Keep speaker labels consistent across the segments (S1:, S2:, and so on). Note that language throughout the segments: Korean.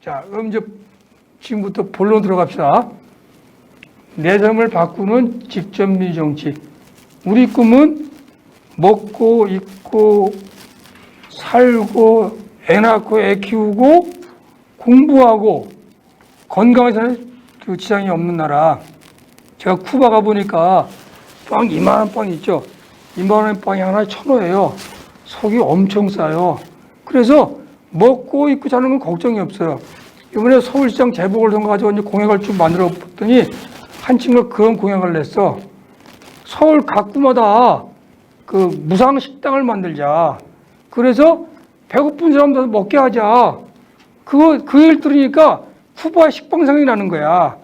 S1: 자, 그럼 이제 지금부터 본론 들어갑시다. 내 삶을 바꾸는 직접민주 정치. 우리 꿈은 먹고 입고 살고 애 낳고 애 키우고 공부하고 건강에 사는 그 지장이 없는 나라. 제가 쿠바 가보니까 빵 이만한 빵 있죠. 이만한 빵이 하나에 1,000원이에요. 속이 엄청 싸요. 그래서 먹고 입고 자는 건 걱정이 없어요. 이번에 서울시장 재보궐선거 가지고 이제 공약을 좀 만들어 봤더니 한 친구가 그런 공약을 냈어. 서울 각 구마다 그 무상 식당을 만들자. 그래서 배고픈 사람들 먹게 하자. 그 일 들으니까 쿠바 식빵 생각이 나는 거야.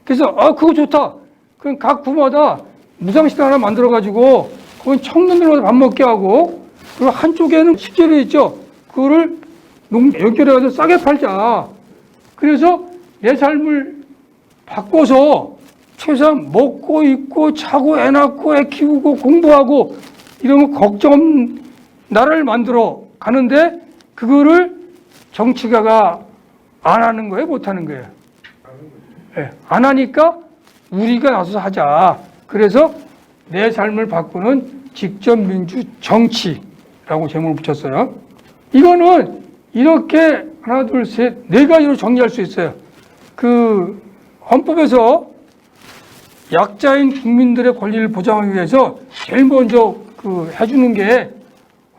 S1: 그래서 그거 좋다. 그럼 각 구마다 무상 식당 하나 만들어 가지고 거기 청년들 밥 먹게 하고, 그리고 한쪽에는 식재료 있죠. 그거를 연결해서 싸게 팔자. 그래서 내 삶을 바꿔서 최소한 먹고 입고 자고 애 낳고 애 키우고 공부하고 이런 거 걱정 없는 나라를 만들어 가는데, 그거를 정치가가 안 하는 거예요, 못 하는 거예요? 네, 안 하니까 우리가 나서서 하자. 그래서 내 삶을 바꾸는 직접민주 정치라고 제목을 붙였어요. 이거는 이렇게 하나, 둘, 셋, 네 가지로 정리할 수 있어요. 그 헌법에서 약자인 국민들의 권리를 보장하기 위해서 제일 먼저 해주는 게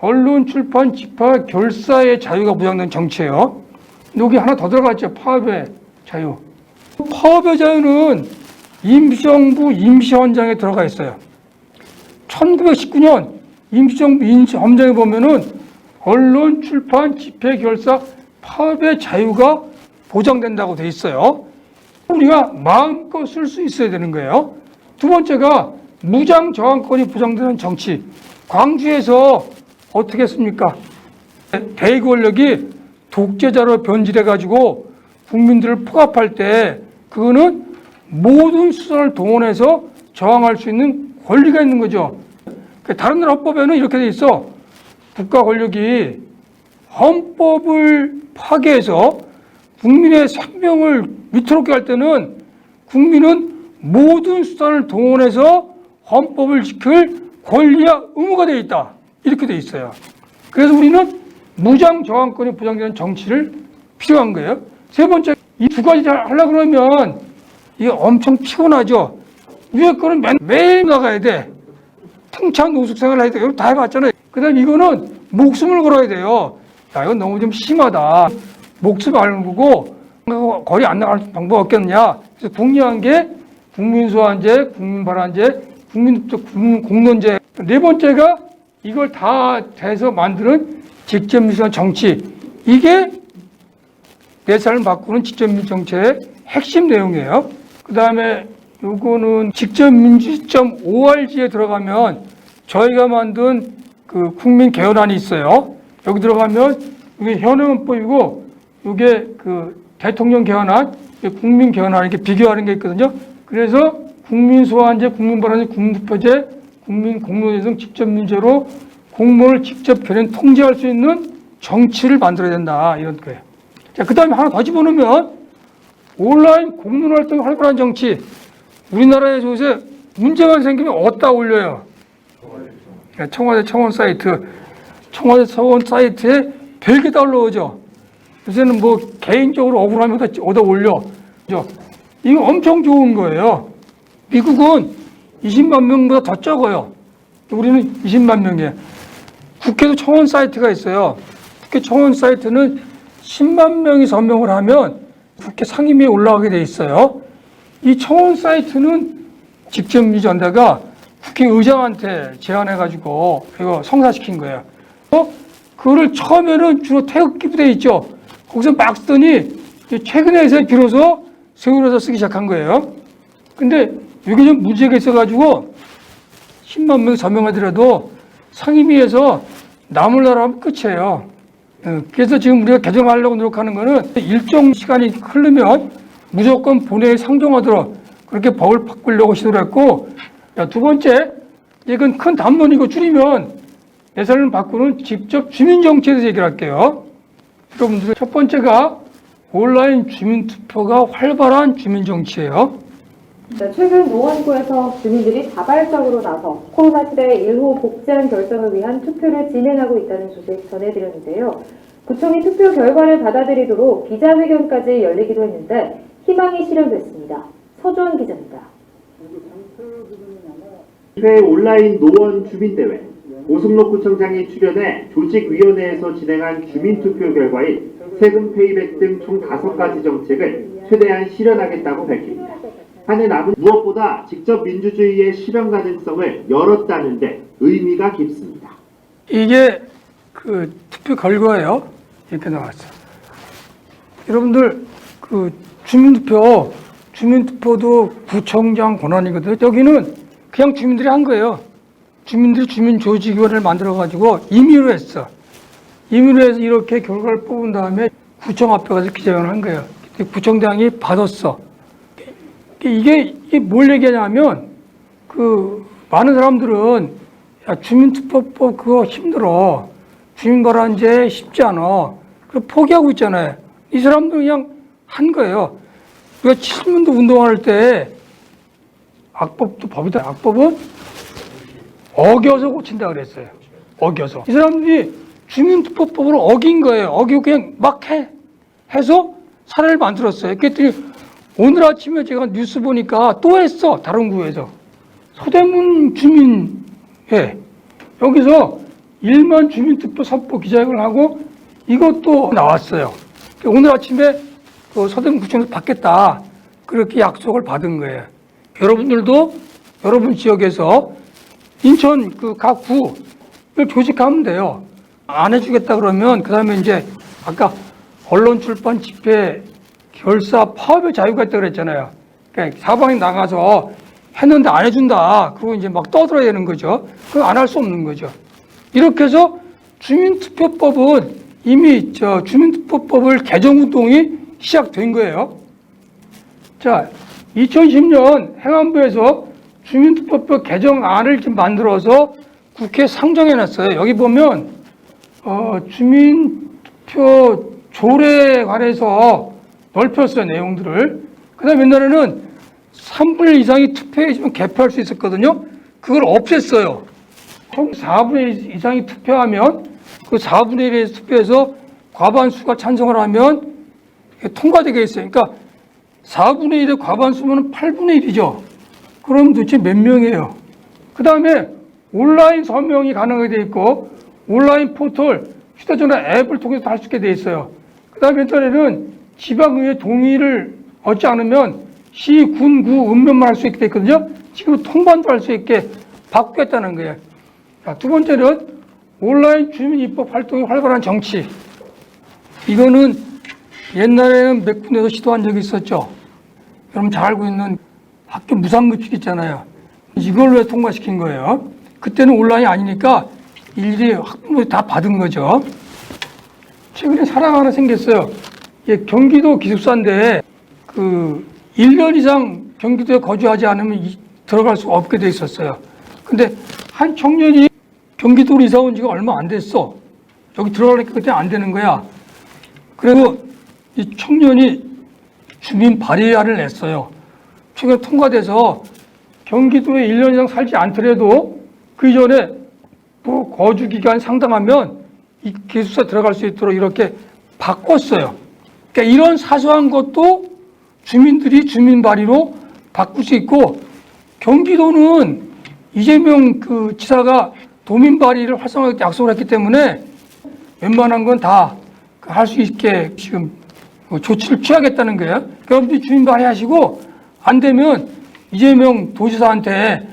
S1: 언론, 출판, 집화, 결사의 자유가 보장된 정치예요. 여기 하나 더 들어갔죠. 파업의 자유. 파업의 자유는 임시정부 임시헌장에 들어가 있어요. 1919년 임시정부 임시헌장에 보면은 언론, 출판, 집회, 결사, 파업의 자유가 보장된다고 돼 있어요. 우리가 마음껏 쓸 수 있어야 되는 거예요. 두 번째가 무장 저항권이 보장되는 정치. 광주에서 어떻게 했습니까? 대의 권력이 독재자로 변질해가지고 국민들을 포갑할 때 그거는 모든 수단을 동원해서 저항할 수 있는 권리가 있는 거죠. 다른 나라 헌법에는 이렇게 돼 있어. 국가 권력이 헌법을 파괴해서 국민의 생명을 위태롭게 할 때는 국민은 모든 수단을 동원해서 헌법을 지킬 권리와 의무가 되어 있다. 이렇게 되어 있어요. 그래서 우리는 무장 저항권이 보장되는 정치를 필요한 거예요. 세 번째, 이 두 가지 하려고 그러면 이게 엄청 피곤하죠. 위에 거는 매일 나가야 돼. 통창 노숙 생활을 해야 돼. 이거 다 해봤잖아요. 그 다음에 이거는 목숨을 걸어야 돼요. 야, 이건 너무 좀 심하다. 목숨 알고 거리 안 나갈 방법 없겠느냐. 그래서 궁리한 게 국민소환제, 국민발안제, 국민공론제. 네 번째가 이걸 다 해서 만드는 직접민주적 정치. 이게 내 삶을 바꾸는 직접민주 정치의 핵심 내용이에요. 그 다음에 요거는 직접민주.org에 들어가면 저희가 만든 그 국민개헌안이 있어요. 여기 들어가면 이게 현행헌법이고 이게 그 대통령 개헌안, 국민개헌안 이렇게 비교하는 게 있거든요. 그래서 국민소환제, 국민발안제, 국민투표제, 국민공론제 등 직접민주로 공무원을 직접 결연 통제할 수 있는 정치를 만들어야 된다. 이런 거예요. 자, 그 다음에 하나 더 집어넣으면 온라인 공론활동 활발한 정치. 우리나라에 요새 문제가 생기면 어디다 올려요? 청와대 청원 사이트. 청와대 청원 사이트에 별게 다 올라오죠. 요새는 뭐 개인적으로 억울하면 어디다 올려. 이거 엄청 좋은 거예요. 미국은 20만 명보다 더 적어요. 우리는 20만 명이에요. 국회도 청원 사이트가 있어요. 국회 청원 사이트는 10만 명이 서명을 하면 국회 상임위에 올라가게 돼 있어요. 이 청원 사이트는 직접민주연대가 국회의장한테 제안해가지고 이거 성사시킨 거예요. 그거를 처음에는 주로 태극기로 돼 있죠. 거기서 막 쓰더니 최근에서 비로소 세월호에서 쓰기 시작한 거예요. 근데 이게 좀 문제가 있어가지고 10만 명 서명하더라도 상임위에서 나몰라라 하면 끝이에요. 그래서 지금 우리가 개정하려고 노력하는 거는 일정 시간이 흐르면 무조건 본회의에 상정하도록 그렇게 법을 바꾸려고 시도를 했고, 두 번째, 이건 큰 담론이고 줄이면 내 삶을 바꾸는 직접 주민정치에 대해서 얘기를 할게요. 여러분들 첫 번째가 온라인 주민투표가 활발한 주민정치예요.
S2: 최근 노원구에서 주민들이 자발적으로 나서 코로나 시대 1호 복지안 결정을 위한 투표를 진행하고 있다는 소식 전해드렸는데요. 구청이 투표 결과를 받아들이도록 기자회견까지 열리기도 했는데 희망이 실현됐습니다. 서주원 기자입니다.
S3: 회 온라인 노원 주민대회 오승록 구청장이 출연해 조직위원회에서 진행한 주민투표 결과인 세금 페이백 등 총 5가지 정책을 최대한 실현하겠다고 밝힙니다. 한해 남은 무엇보다 직접 민주주의의 실현 가능성을 열었다는 데 의미가 깊습니다.
S1: 이게 그 투표 결과예요. 이렇게 나왔어요. 여러분들 그 주민투표도 구청장 권한이거든요. 여기는 그냥 주민들이 한 거예요. 주민들이 주민조직위원회를 만들어가지고 임의로 했어. 임의로 해서 이렇게 결과를 뽑은 다음에 구청 앞에 가서 기자회견을 한 거예요. 구청장이 받았어. 이게 뭘 얘기하냐면, 많은 사람들은, 야, 주민투표법 그거 힘들어. 주민발언제 쉽지 않아. 그래서 포기하고 있잖아요. 이 사람도 그냥 한 거예요. 우리가 70년도 운동할 때, 악법도 법이다. 악법은 어겨서 고친다 그랬어요. 어겨서. 이 사람들이 주민투표법을 어긴 거예요. 어기고 그냥 막 해서 사례를 만들었어요. 그랬더니 오늘 아침에 제가 뉴스 보니까 또 했어. 다른 구에서. 서대문 주민회. 여기서 1만 주민투표 선포 기자회견을 하고 이것도 나왔어요. 오늘 아침에 그 서대문 구청에서 받겠다. 그렇게 약속을 받은 거예요. 여러분들도 여러분 지역에서 인천 각 구를 조직하면 돼요. 안 해주겠다 그러면 그 다음에 이제 아까 언론 출판 집회 결사 파업의 자유가 있다고 그랬잖아요. 그러니까 사방에 나가서 했는데 안 해준다. 그리고 이제 막 떠들어야 되는 거죠. 그거 안 할 수 없는 거죠. 이렇게 해서 주민투표법은 이미 주민투표법을 개정운동이 시작된 거예요. 자, 2010년 행안부에서 주민투표법 개정안을 좀 만들어서 국회에 상정해놨어요. 여기 보면 주민투표 조례에 관해서 넓혔어요, 내용들을. 그 다음에 옛날에는 3분의 1 이상이 투표해주면 개표할 수 있었거든요. 그걸 없앴어요. 총 4분의 1 이상이 투표하면 그 4분의 1의 투표에서 과반수가 찬성을 하면 통과되게 했어요. 그러니까 4분의 1의 과반수면 8분의 1이죠. 그럼 도대체 몇 명이에요? 그 다음에 온라인 서명이 가능하게 돼 있고 온라인 포털, 휴대전화 앱을 통해서 할 수 있게 돼 있어요. 그 다음에 옛날에는 지방의회 동의를 얻지 않으면 시, 군, 구, 읍면만 할 수 있게 돼 있거든요. 지금 통반도 할 수 있게 바꾸겠다는 거예요. 자, 두 번째는 온라인 주민 입법 활동이 활발한 정치. 이거는 옛날에는 몇 군데서 시도한 적이 있었죠. 여러분 잘 알고 있는 학교 무상급식 있잖아요. 이걸 왜 통과시킨 거예요? 그때는 온라인이 아니니까 일일이 학부모들이 다 받은 거죠. 최근에 사례가 하나 생겼어요. 경기도 기숙사인데 1년 이상 경기도에 거주하지 않으면 들어갈 수 없게 돼 있었어요. 근데 한 청년이 경기도로 이사 온 지가 얼마 안 됐어. 여기 들어가니까 그때 안 되는 거야. 그리고 이 청년이 주민 발의안을 냈어요. 최근에 통과돼서 경기도에 1년 이상 살지 않더라도 그 이전에 거주 기간 상당하면 이 기숙사 들어갈 수 있도록 이렇게 바꿨어요. 그러니까 이런 사소한 것도 주민들이 주민 발의로 바꿀 수 있고, 경기도는 이재명 지사가 도민 발의를 활성화하게 약속을 했기 때문에 웬만한 건 다 할 수 있게 지금 조치를 취하겠다는 거예요. 여러분들이 주민 발의하시고 안 되면 이재명 도지사한테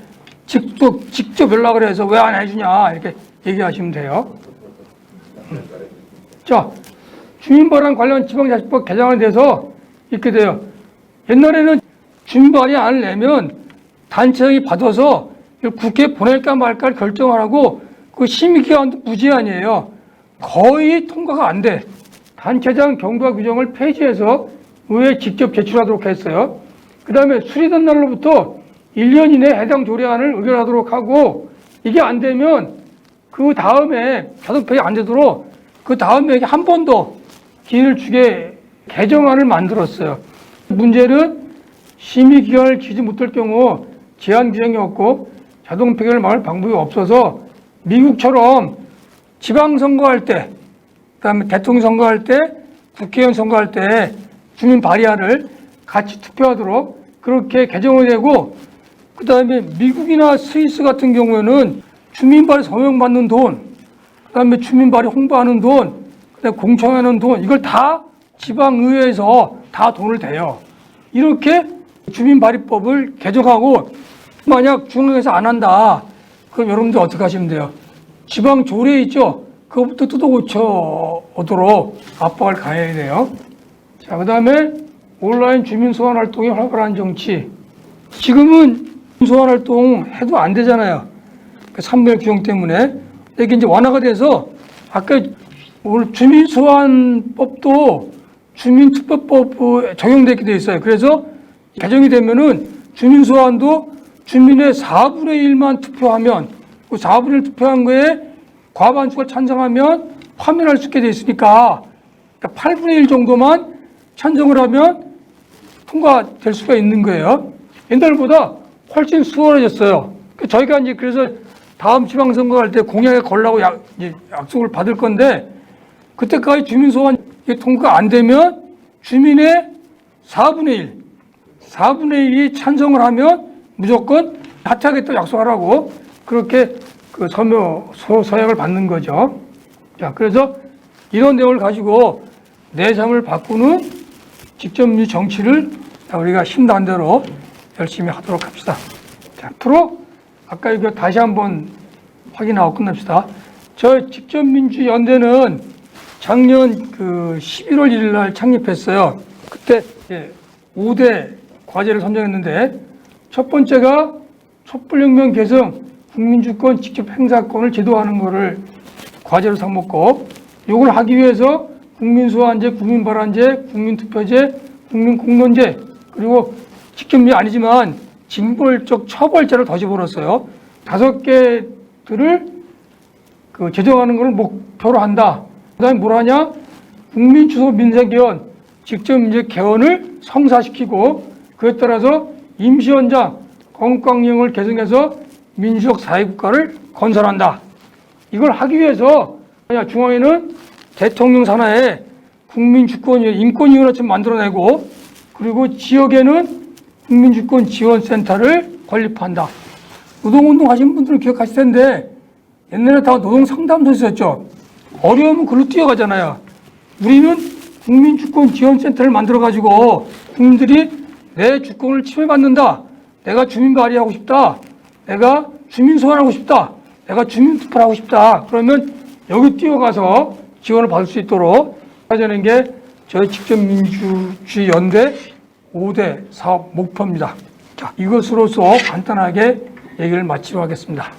S1: 직접 연락을 해서 왜 안 해주냐 이렇게 얘기하시면 돼요. 자, 주민발의 관련 지방자치법 개정에 대해서 이렇게 돼요. 옛날에는 주민발의안을 내면 단체장이 받아서 국회에 보낼까 말까 결정을 하고 그 심의기간도 무제한이에요. 거의 통과가 안 돼. 단체장 경과 규정을 폐지해서 의회에 직접 제출하도록 했어요. 그 다음에 수리된 날로부터 1년 이내에 해당 조례안을 의결하도록 하고, 이게 안 되면 그 다음에 자동 폐기 안 되도록 그 다음에 한 번 더 기회를 주게 개정안을 만들었어요. 문제는 심의 기간을 기지 못할 경우 제한 규정이 없고 자동 폐결을 막을 방법이 없어서 미국처럼 지방선거할 때, 그다음에 대통령 선거할 때, 국회의원 선거할 때 주민 발의안을 같이 투표하도록 그렇게 개정을 되고, 그다음에 미국이나 스위스 같은 경우에는 주민 발의 서명받는 돈, 그다음에 주민 발의 홍보하는 돈, 그다음에 공청하는 돈, 이걸 다 지방의회에서 다 돈을 대요. 이렇게 주민발의법을 개정하고, 만약 중앙에서 안 한다, 그럼 여러분들 어떻게 하시면 돼요? 지방 조례 있죠? 그것부터 뜯어 고쳐 오도록 압박을 가해야 돼요. 자, 그 다음에 온라인 주민 소환 활동이 활발한 정치. 지금은 소환 활동 해도 안 되잖아요. 그 산별 규정 때문에. 이게 이제 완화가 돼서 아까 오늘 주민 소환법도 주민투표법 적용되게 돼 있어요. 그래서 개정이 되면은 주민 소환도 주민의 4분의 1만 투표하면 그 4분의 1 투표한 거에 과반수가 찬성하면 파면할 수 있게 돼 있으니까, 그러니까 8분의 1 정도만 찬성을 하면 통과될 수가 있는 거예요. 옛날보다 훨씬 수월해졌어요. 저희가 이제 그래서 다음 지방선거 할 때 공약에 걸라고 약속을 받을 건데, 그때까지 주민 소환 통과가 안 되면 주민의 4분의 1이 찬성을 하면 무조건 하차하겠다고 약속하라고 그렇게 그 서약을 받는 거죠. 자, 그래서 이런 내용을 가지고 내 삶을 바꾸는 직접민주 정치를 우리가 힘난 대로 열심히 하도록 합시다. 자, 앞으로 아까 이거 다시 한번 확인하고 끝납시다. 저 직접민주연대는 작년 그 11월 1일 날 창립했어요. 그때 5대 과제를 선정했는데, 첫 번째가 촛불혁명 개성 국민주권 직접 행사권을 제도하는 것을 과제로 삼았고, 이걸 하기 위해서 국민소환제, 국민발언제, 국민투표제, 국민공론제, 그리고 직접이 아니지만 징벌적 처벌제를 더 집어넣었어요. 5개들을 그 제정하는 것을 목표로 한다. 그 다음에 뭘 하냐? 국민주소 민생개헌, 직접민주 개헌을 성사시키고, 그에 따라서 임시원장, 건국강령을 개정해서 민주적 사회국가를 건설한다. 이걸 하기 위해서 중앙에는 대통령 산하에 국민주권위원, 인권위원회처럼 만들어내고, 그리고 지역에는 국민주권 지원센터를 건립한다. 노동운동 하신 분들은 기억하실 텐데, 옛날에 다 노동상담소 있었죠. 어려우면 글로 뛰어가잖아요. 우리는 국민주권 지원센터를 만들어가지고 국민들이 내 주권을 침해받는다, 내가 주민 발의하고 싶다, 내가 주민 소환하고 싶다, 내가 주민 투표를 하고 싶다, 그러면 여기 뛰어가서 지원을 받을 수 있도록 하자는 게 저희 직접민주주의 연대 5대 사업 목표입니다. 자, 이것으로서 간단하게 얘기를 마치도록 하겠습니다.